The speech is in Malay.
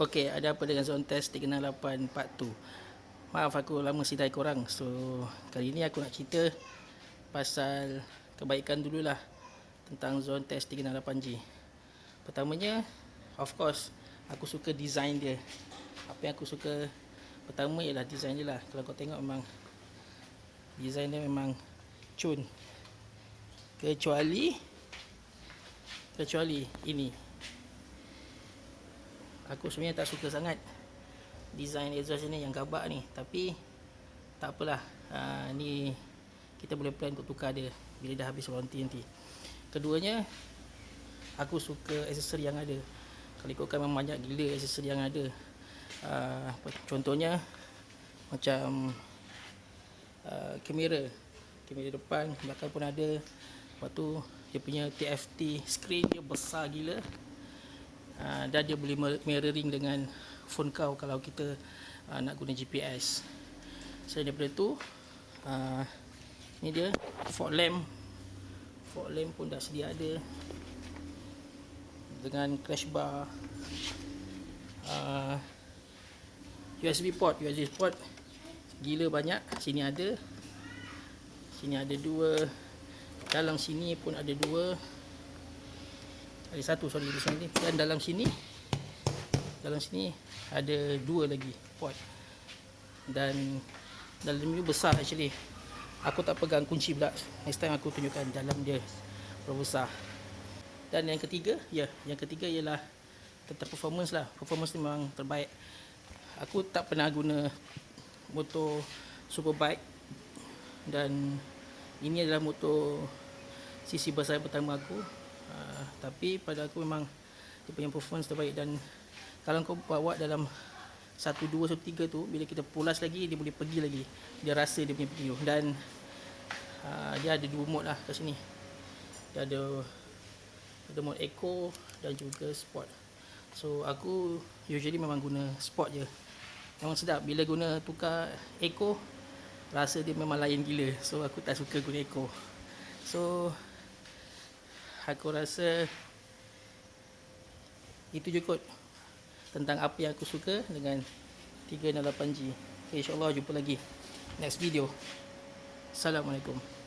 Okey, ada apa dengan Zone Test 368 Part 2. Maaf aku lama sidai korang. So, kali ni aku nak cerita pasal kebaikan dululah tentang Zone Test 368G. Pertamanya, of course, aku suka design dia. Apa yang aku suka pertama ialah design dia lah. Kalau kau tengok memang design dia memang cun. Kecuali ini. Aku sebenarnya tak suka sangat design exhaust ni yang gabak ni, tapi tak apalah. Ni kita boleh plan untuk tukar dia bila dah habis warranty nanti. Keduanya, aku suka aksesori yang ada. Kalau ikutkan memang banyak gila aksesori yang ada. Contohnya macam kamera depan, belakang pun ada. Lepas tu dia punya TFT screen dia besar gila. Dan dia boleh mirroring dengan phone kau kalau kita nak guna GPS. Selain daripada tu, ni dia fog lamp pun dah sedia ada dengan crash bar. USB port gila banyak. Sini ada 2, dalam sini pun ada 2. Ada 1 di sini, dan dalam sini ada 2 lagi port. Dan dalam ni besar actually. Aku tak pegang kunci pula. Next time aku tunjukkan dalam dia berapa besar. Dan yang ketiga ialah tentang performance lah. Performance ni memang terbaik. Aku tak pernah guna motor superbike, dan ini adalah motor CC besar pertama aku. Tapi pada aku memang dia punya performance terbaik. Dan kalau kau bawa dalam 1, 2, 1, 3 tu, bila kita pulas lagi, dia boleh pergi lagi. Dia rasa dia punya pergi. Dan dia ada 2 mode lah kat sini. Dia ada mode eco dan juga sport. So aku usually memang guna sport je. Memang sedap. Bila guna tukar eco, rasa dia memang lain gila. So aku tak suka guna eco. So aku rasa itu je kot tentang apa yang aku suka dengan 368G. InsyaAllah jumpa lagi next video. Assalamualaikum.